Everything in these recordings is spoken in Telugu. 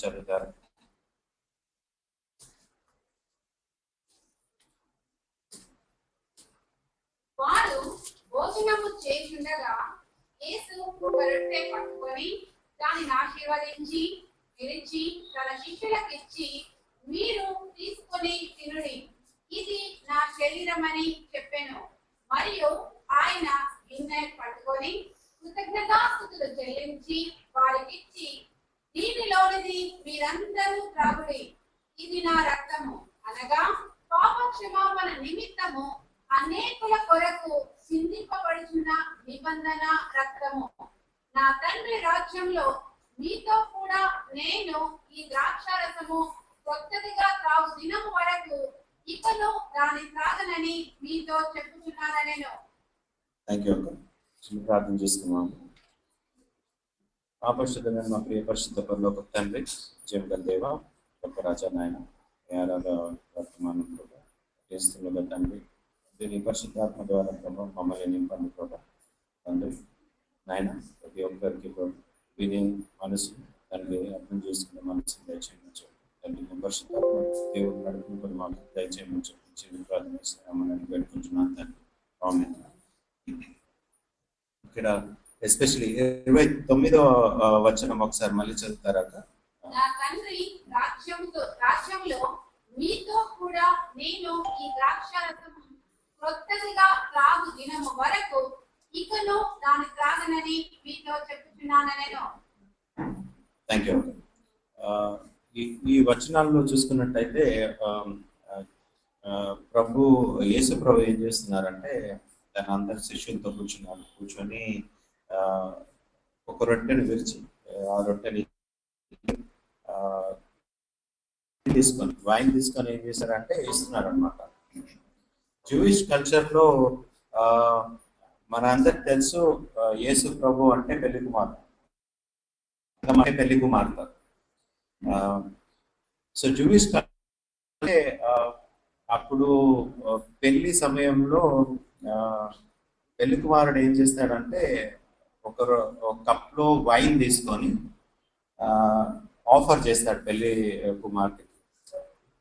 చదువుతారు. వారు భోజనము చేయుండగా యేసు ఒక రొట్టె పట్టుకొని దానిని ఆశీర్వదించి విరిచి తన శిష్యులకు ఇచ్చి, మీరు తీసుకొని తినుడి, ఇది నా శరీరమని చెప్పెను. మరియు ఆయన గిన్నె పట్టుకొని కృతజ్ఞతాస్తుతులు చెల్లించి వారికిచ్చి, దీనిలోనిది మీరందరూ త్రాగుడి, ఇది నా రక్తము, అనగా పాపక్షమాపణ నిమిత్తము అనేకుల కొరకు సిందింపబడుచున్న నిబంధన రక్తము. నా తండ్రి రాజ్యంలో మీతో కూడా నేను ఈ ద్రాక్షారసము కొత్తదిగా త్రాగు దినము వరకు ఇకను దాని త్రాగనని మీతో చెప్పుచున్నానెను. ప్రార్థన చేసుకున్నాము. ఆపరిశుద్ధమైన మా ప్రియ పరిశుద్ధ పరలోక తండ్రి, జీవగల దేవ, గొప్ప రాజా నాయన, వర్తమానం చేస్తున్న తండ్రి, దీని పరిశుద్ధాత్మ ద్వారా ప్రభావం మమ్మల్ని నింపండి కూడా తండ్రి నాయన. ప్రతి ఒక్కరికి విని మనసు తండ్రి అర్థం చేసుకున్న మనసు దయచేయమని తండ్రి, పరిశుద్ధాత్మ దేవుడు నడుపుని మాకు దయచేయమని చెప్పి ప్రార్థిస్తున్నామని పెట్టుకుంటున్నాను తండ్రి. ఆమేన్. ఇక్కడ ఎస్పెషల్లీ 29వ వచనం ఒకసారి మళ్ళీ చదువుతారా? నా తండ్రి రాజ్యంలో మీతో కూడా నేను ఈ ద్రాక్షారసము క్రొత్తదిగా త్రాగు దినము వరకు ఇకను దాని త్రాగనని మీతో చెప్పుచున్నానెను. Thank you. ఈ వచనాల్లో చూసుకున్నట్టయితే యేసు ప్రభు ఏం చేస్తున్నారంటే తన అందరి శిష్యులతో కూర్చొని ఒక రొట్టెని విరిచి ఆ రొట్టెని తీసుకొని వైన్ తీసుకొని ఏం చేశారంటే ఇస్తున్నారు అనమాట. జూయిష్ కల్చర్ లో మన అందరికి తెలుసు యేసు ప్రభు అంటే పెళ్లి కుమార్తె. సో జూయిష్ అంటే అప్పుడు పెళ్లి సమయంలో పెళ్లి కుమారుడు ఏం చేస్తాడంటే ఒక కప్ లో వైన్ తీసుకొని ఆఫర్ చేస్తాడు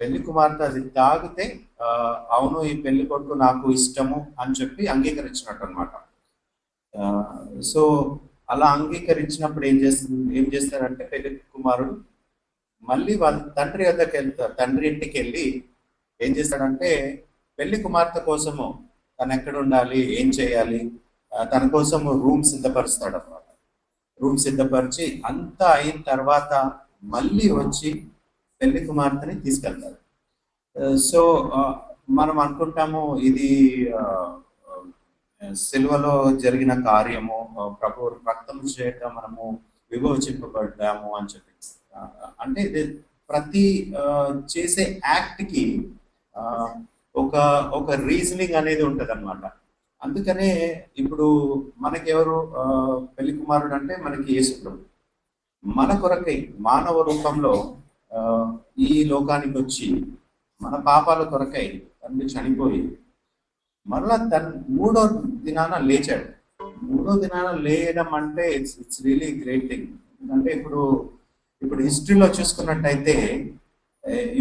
పెళ్లి కుమార్తె అది తాగితే అవును ఈ పెళ్లి కొడుకు నాకు ఇష్టము అని చెప్పి అంగీకరించినట్టు అనమాట. సో అలా అంగీకరించినప్పుడు ఏం చేస్తారంటే పెళ్లి కుమారుడు మళ్ళీ వాళ్ళ తండ్రి వద్దకు వెళ్తారు. తండ్రి ఇంటికి వెళ్ళి ఏం చేస్తాడంటే పెళ్లి కుమార్తె కోసము తను ఎక్కడ ఉండాలి, ఏం చేయాలి, తన కోసము రూమ్ సిద్ధపరుస్తాడు అనమాట. రూమ్ సిద్ధపరిచి అంతా అయిన తర్వాత మళ్ళీ వచ్చి పెళ్లి కుమార్తెని తీసుకెళ్తారు. సో మనం అనుకుంటాము ఇది సిలువలో జరిగిన కార్యము, ప్రభు రక్తం చేత మనము విమోచింపబడ్డాము అని చెప్పి. అంటే ప్రతి చేసే యాక్ట్ కి ఒక రీజనింగ్ అనేది ఉంటది అనమాట. అందుకనే ఇప్పుడు మనకెవరు పెళ్లి కుమారుడు అంటే మనకి యేసు ప్రభు. మన కొరకై మానవ రూపంలో ఈ లోకానికి వచ్చి మన పాపాల కొరకై తండ్రి చనిపోయి మరలా మూడో దినాన లేచాడు. మూడో దినాన లేయడం అంటే ఇట్స్ రియలీ గ్రేట్ థింగ్. అంటే ఇప్పుడు హిస్టరీలో చూసుకున్నట్టయితే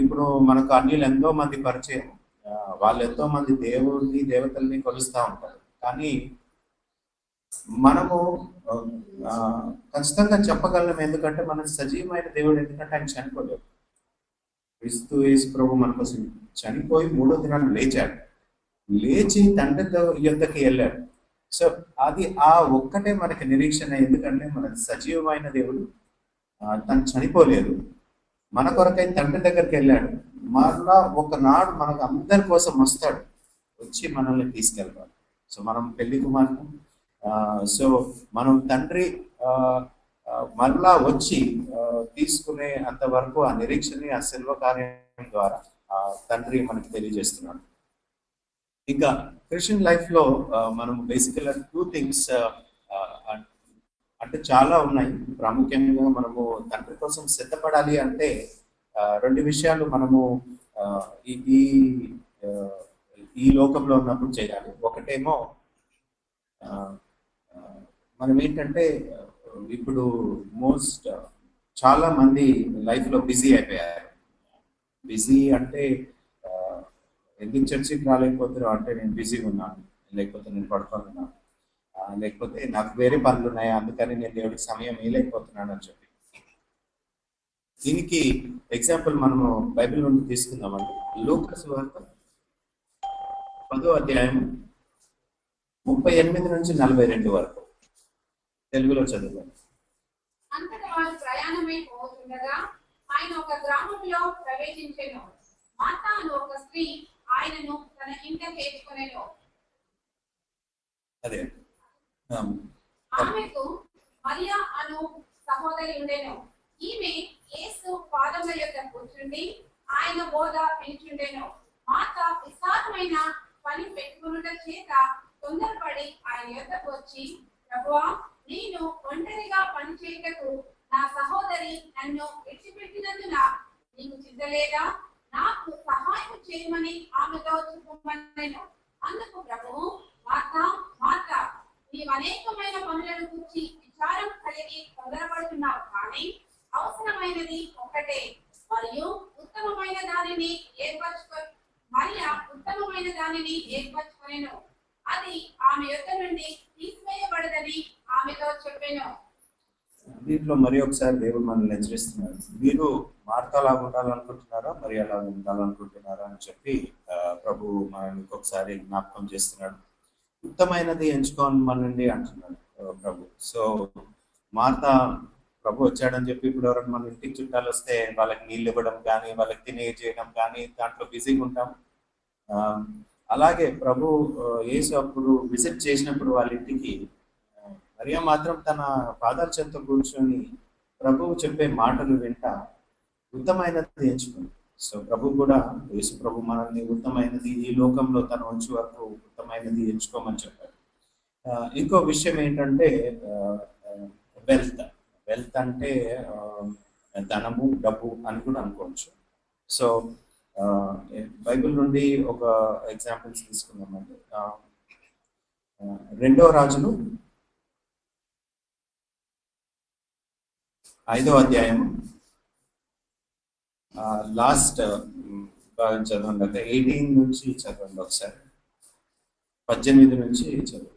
ఇప్పుడు మనకు అన్యులు ఎంతో మంది పరిచయం, వాళ్ళు ఎంతో మంది దేవుడిని దేవతల్ని కొలుస్తూ ఉంటారు. కానీ మనము ఖచ్చితంగా చెప్పగలం, ఎందుకంటే మన సజీవమైన దేవుడు, ఎందుకంటే ఆయన చనిపోలేదు. క్రీస్తు యేసు ప్రభు మన కోసం చనిపోయి మూడో దినాన్ని లేచాడు, లేచి తండ్రి యుద్ధకి వెళ్ళాడు. సో అది ఆ ఒక్కటే మనకి నిరీక్షణ, ఎందుకంటే మన సజీవమైన దేవుడు తను చనిపోలేదు, మన కొరకై తండ్రి దగ్గరికి వెళ్ళాడు. మరలా ఒకనాడు మనకు అందరి కోసం వస్తాడు, వచ్చి మనల్ని తీసుకెళ్తాడు. సో మనం పెళ్లి కుమార్తె. సో మనం తండ్రి మరలా వచ్చి తీసుకునే అంతవరకు ఆ నిరీక్షని ఆ శిల్వ కార్యం ద్వారా తండ్రి మనకి తెలియజేస్తున్నాడు. ఇంకా క్రిస్టియన్ లైఫ్ లో మనం బేసికల్గా 2 థింగ్స్ అంటే చాలా ఉన్నాయి. ప్రాముఖ్యంగా మనము తండ్రి కోసం సిద్ధపడాలి అంటే 2 విషయాలు మనము ఈ లోకంలో ఉన్నప్పుడు చేయాలి. ఒకటేమో మనం ఏంటంటే ఇప్పుడు చాలా మంది లైఫ్ లో బిజీ అయిపోయారు. బిజీ అంటే ఆ, ఎందుకు చర్చికి రాలేకపోతున్నావు అంటే నేను బిజీగా ఉన్నాను, లేకపోతే నేను పడుకొని ఉన్నాను, లేకపోతే నాకు వేరే పనులు ఉన్నాయి అందుకని నేను దేవుడికి సమయం ఇవ్వలేకపోతున్నాను అని చెప్పి. దీనికి ఎగ్జాంపుల్ మనము బైబిల్ నుండి తీసుకుందామండి. లూకా సువార్త 10వ అధ్యాయం 38 నుంచి 42 వరకు తెలుగులో చదువుతాం. అంతటా వారు ప్రయాణమై పోతుండగా ఆయన ఒక గ్రామంలో ప్రవేశించెను. మార్తా అను ఒక స్త్రీ ఆయనను తన ఇంట చేర్చుకొనెను. అదే ఆమెకు మరియా అను సహోదరి ఉండెను. ఈమె యేసు పాదముల యొద్ద కూర్చుండి ఆయన బోధ వినుచుండెను. మార్త విస్తారమైన పని పెట్టుకొనుట చేత తొందరపడి ఆయన యొద్దకు వచ్చి, ప్రభువా, నేను ఒంటరిగా పని చేయుటకు నా సహోదరి నన్ను విడిచిపెట్టినందున నీకు చింతలేదా? నాకు సహాయం చేయమని ఆమెతో చెప్పమనెను. అందుకు ప్రభువు, మార్తా, మార్తా, నీవు అనేకమైన పనులను గురించి విచారం కలిగి తొందరపడుతున్నావు, కానీ అవసరమైనది ఒకటే. మరియు ఉత్తమమైన దానిని ఏర్పరచుకొనెను. అది ఆమె యొద్ద నుండి తీసివేయబడదని ఆమెతో చెప్పెను. దీంట్లో మరి ఒకసారి దేవుడు మనల్ని హెచ్చరిస్తున్నాడు. మీరు మార్తాలాగా ఉండాలనుకుంటున్నారా, మరి అలా ఉండాలనుకుంటున్నారా అని చెప్పి ప్రభు మనల్ని ఇంకొకసారి జ్ఞాపకం చేస్తున్నాడు. ఉత్తమైనది ఎంచుకోమనండి అంటున్నాడు ప్రభు. సో మార్తా ప్రభు వచ్చాడని చెప్పి ఇప్పుడు ఎవరైనా మన ఇంటికి చుట్టాలు వస్తే వాళ్ళకి నీళ్ళు ఇవ్వడం కానీ, వాళ్ళకి తినే చేయడం కానీ, దాంట్లో బిజీగా ఉంటాం. అలాగే ప్రభు యేసు అప్పుడు విజిట్ చేసినప్పుడు వాళ్ళ ఇంటికి మరియా మాత్రం తన పాదాల చెంత కూర్చొని ప్రభువు చెప్పే మాటలు వింటా ఉత్తమైనది ఎంచుకుంది. సో ప్రభు కూడా, యేసు ప్రభు మనల్ని ఉత్తమైనది ఈ లోకంలో తన ఉంచు వరకు ఉత్తమైనది ఎంచుకోమని చెప్పారు. ఇంకో విషయం ఏంటంటే వెల్త్. వెల్త్ అంటే ధనము, డబ్బు అని కూడా అనుకోవచ్చు. సో బైబిల్ నుండి ఒక ఎగ్జాంపుల్స్ తీసుకుందామండి. 2వ రాజులు 5వ అధ్యాయం లాస్ట్ భాగం చదవండి. అంటే 18 నుంచి చదవండి ఒకసారి, 18 నుంచి చదవండి.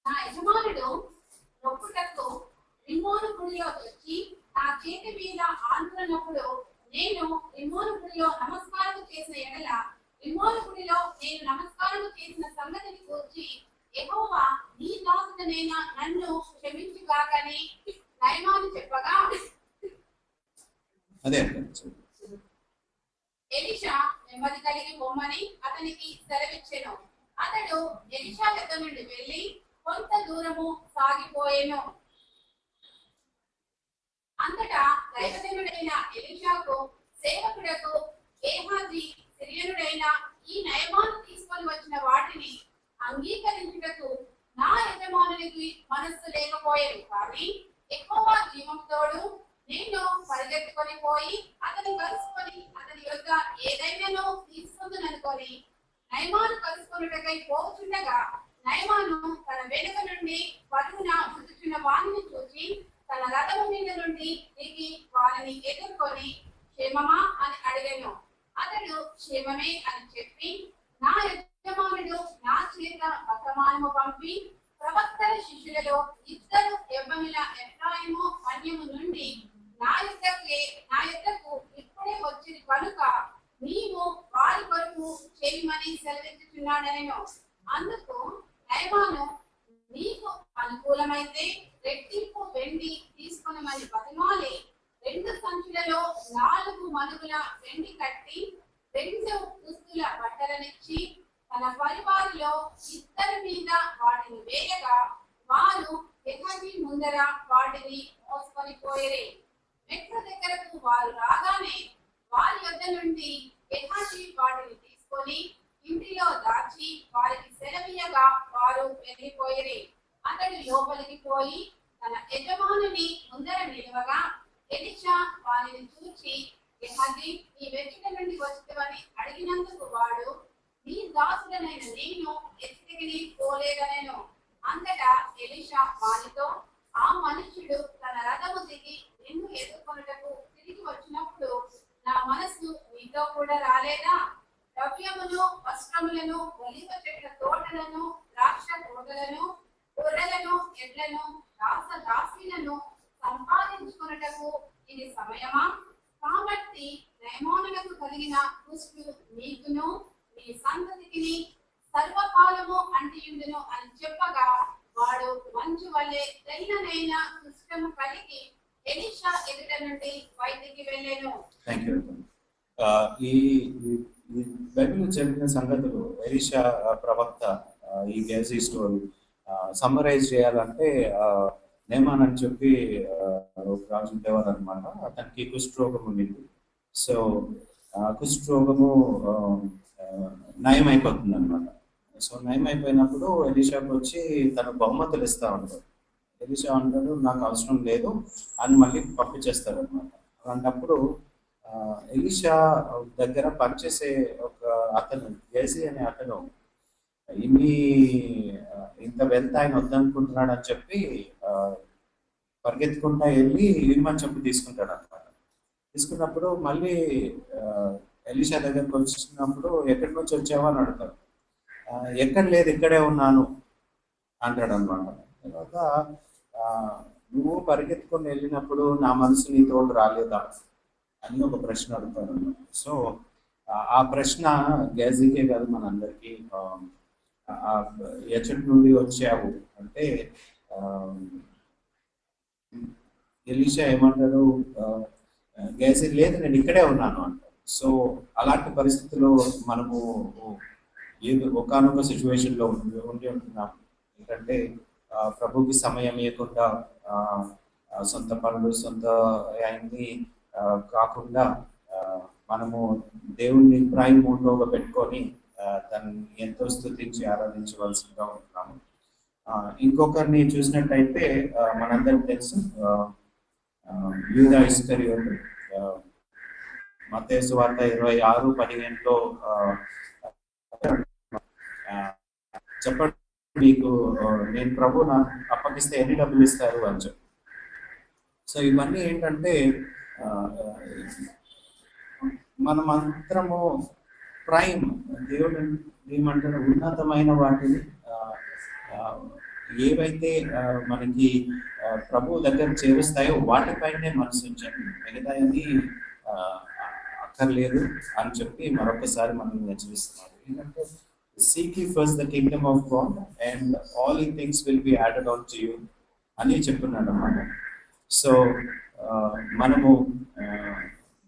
నా యజమానుడు నొప్పుటకు రిమ్మోను గుడిలో వచ్చి నా చేతి మీద ఆనుకున్నప్పుడు నేను రిమ్మోను గుడిలో నమస్కారం చేసిన ఎడల రిమ్మోను గుడిలో నేను నమస్కారం చేసిన సంగతిని గురించి యెహోవా నీ దాసుడనైన నన్ను క్షమించుగాకని నయమాను చెప్పగా, అదే ఎలీషా నెమ్మది కలిగి పొమ్మని అతనికి సెలవిచ్చెను. అతడు ఎలీషా యొద్ద నుండి వెళ్ళి కొంత దూరము సాగిపోయెను. అంతటా దైవజనుడైన ఎలీషాకు సేవకుడకు గేహాజీ సిరియనుడైన ఈ నయమాను తీసుకొని వచ్చిన వాటిని అంగీకరించుటకు నా యజమానునికి మనస్సు లేకపోయేది. కానీ యెహోవా జీవంతోడు నేను పరిగెత్తుకొని పోయి అతని కలుసుకొని అతని యొద్ద ఏదైనానో తీసుకుందుననుకొని నయమాను కలుసుకొనుటకై పోచుండగా నయమాను తన వెనుక నుండి పరుగున వచ్చుచున్న వాణిని చూచి తన రథము మీద నుండి దిగి వారిని ఎదుర్కొని క్షేమమా అని అడిగాను. అతడు క్షేమమే అని చెప్పి, నా యజమానుడు నా చేత వర్తమానము పంపి ప్రవక్తల శిష్యులలో 2 యవ్వనుల ఎఫ్రాయిము మన్యము నుండి నా యొద్దకు ఇప్పుడే వచ్చింది కనుక నీవు వారి కొరకు చేయమని సెలవిస్తున్నాడనెను. అందుకు నయమాను, నీకు అనుకూలమైతే రెట్టింపు వెండి తీసుకొనమని బతిమాలి 2 సంచులలో 4 మనుగుల వెండి కట్టి 2 దుస్తుల బట్టలనిచ్చి తన పరివారిలో 2 మీద వాటిని వేయగా వారు గేహాజీ ముందర వాటిని మోసుకొని పోయిరి. మెట్ల దగ్గరకు వారు రాగానే వారి యొద్ద నుండి గేహాజీ వాటిని తీసుకొని ఇంటిలో దాచి వారికి సెలవీయగా వారు వెళ్ళిపోయిరి. అతడు లోపలికి పోయి తన యజమానుని ముందర నిలవగా ఎలీషా వారిని చూచి, గేహాజీ, నీ వెచ్చట నుండి వచ్చేవని అడిగినందుకు వాడు, నీ దాసుడనైన నేను ఎచ్చటికి పోలేదనెను. అంతటా ఎలీషా వారితో, ఆ మనుష్యుడు తన రథము దిగి నిన్ను ఎదుర్కొనుటకు తిరిగి వచ్చినప్పుడు నా మనస్సు నీతో కూడా రాలేదా? ద్రవ్యమును వస్త్రములను ఒలీవ చెట్ల తోటలను ద్రాక్ష తోటలను గొర్రెలను ఎడ్లను దాసీలను సంపాదించుకొనుటకు ఇది సమయమా? కాబట్టి రేమోనులకు కలిగిన కుష్టు నీకును నీ సంతతికిని సర్వకాలము అంటియుండును అని చెప్పగా వాడు మంచు వలె తెల్లనైన కుష్ఠము కలిగి ఎలీషా ఎదుట నుండి బయటికి వెళ్ళెను. Thank you. ఈ బైబిల్ జరిగిన సంగతులు ఎలీషా ప్రవక్త ఈ గేజీ స్టోరీ సమ్మరైజ్ చేయాలంటే నేమాన్ అని చెప్పి ఒక రాజు ఉండేవారు అనమాట. అతనికి కుష్ఠరోగం ఉండింది. సో కుష్ఠరోగము నయం అయిపోతుంది అనమాట. సో నయం అయిపోయినప్పుడు ఎలీషాకు వచ్చి తను బహుమతులు ఇస్తా ఉంటాడు. ఎలీషా అంటాడు నాకు అవసరం లేదు అని మళ్ళీ పంపించేస్తాడు అనమాట. అలాంటప్పుడు ఎలీషా దగ్గర పనిచేసే ఒక అతను గేజీ అనే అతను ఇంత వెళ్తే ఆయన వద్దనుకుంటున్నాడు అని చెప్పి పరిగెత్తుకుంటా వెళ్ళి ఇమ్మని చెప్పి తీసుకుంటాడు అనమాట. తీసుకున్నప్పుడు మళ్ళీ ఎలీషా దగ్గరకు వచ్చినప్పుడు ఎక్కడి నుంచి వచ్చావో అని అడుగుతాడు. ఎక్కడ లేదు ఇక్కడే ఉన్నాను అంటాడు అనమాట. తర్వాత నువ్వు పరిగెత్తుకొని వెళ్ళినప్పుడు నా మనసు నీ తోడు రాలేదా అని ఒక ప్రశ్న అడుగుతాడు అనమాట. సో ఆ ప్రశ్న గేజీకే కాదు మనందరికీ, ఎచ్చటి నుండి వచ్చావు అంటే ఎలీషా ఏమంటారు, గేజీ లేదు నేను ఇక్కడే ఉన్నాను అంటారు. సో అలాంటి పరిస్థితుల్లో మనము ఏదో ఒకనొక సిచ్యువేషన్లో ఉండి ఉంటున్నాం. ఎందుకంటే ప్రభుకి సమయం ఇవ్వకుండా సొంత పనులు సొంత అయింది కాకుండా మనము దేవుణ్ణి ప్రైమ్ మూడ్లోగా పెట్టుకొని దాన్ని ఎంతో స్తుతించి ఆరాధించవలసిందిగా ఉంటున్నాము. ఇంకొకరిని చూసినట్టయితే మనందరికి తెలుసు యూదా ఇస్కరియోతు. మత్తయి సువార్త 26:15 చెప్పండి మీకు నేను ప్రభు నాకు అప్పగిస్తే ఎన్ని డబ్బులు ఇస్తారు అని చెప్పి. సో ఇవన్నీ ఏంటంటే మనం అందరము ప్రైమ్ దేవుడు ఏమంటారు ఉన్నతమైన వాటిని ఏవైతే మనకి ప్రభు దగ్గర చేరుస్తాయో వాటిపైనే మనసు ఉంచండి, మిగతాయని అక్కర్లేదు అని చెప్పి మరొకసారి మనం హెచ్చరిస్తున్నారు. ఎందుకంటే seek ye first the kingdom of God and all things will be added on to you అని చెప్తున్నాడు అన్నమాట. సో మనము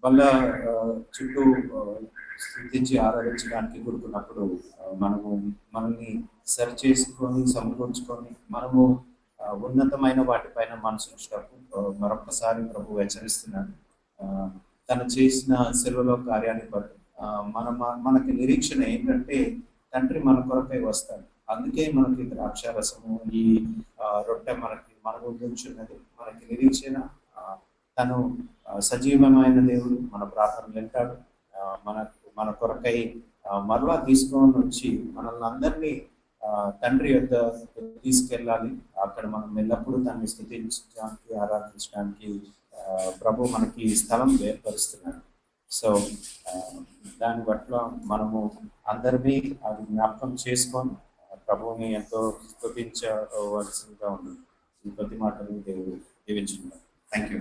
వాళ్ళ చుట్టూ స్థుతించి ఆరాధించడానికి కూడుకున్నప్పుడు మనము మనల్ని సరి చేసుకొని సమకూర్చుకొని మనము ఉన్నతమైన వాటిపైన మనసు ఉంచటప్పుడు మరొకసారి ప్రభు హెచ్చరిస్తున్నాడు. తను చేసిన సెలవులో కార్యాన్ని బట్టి మనకి నిరీక్షణ ఏంటంటే తండ్రి మన కొరకై వస్తాడు. అందుకే మనకి ద్రాక్షారసము ఈ రొట్టె మన ముందున్నది మనకి నిరీక్షణ. తను సజీవమైన దేవుడు, మన ప్రార్థనలు వింటాడు. మన కొరకై మరలా తీసుకొని వచ్చి మనల్ని అందరినీ తండ్రి యొద్ద తీసుకెళ్ళాలి. అక్కడ మనం ఎల్లప్పుడూ తనని స్తుతించడానికి ఆరాధించడానికి ప్రభు మనకి స్థలం ఏర్పరుస్తున్నాడు. సో దాని పట్ల మనము అందరినీ అది జ్ఞాపకం చేసుకొని ప్రభువుని ఎంతో స్తుతించవలసిందిగా ఉంది. ఈ కొద్ది మాటలు దేవుడు దీవించుకున్నాడు. Thank you.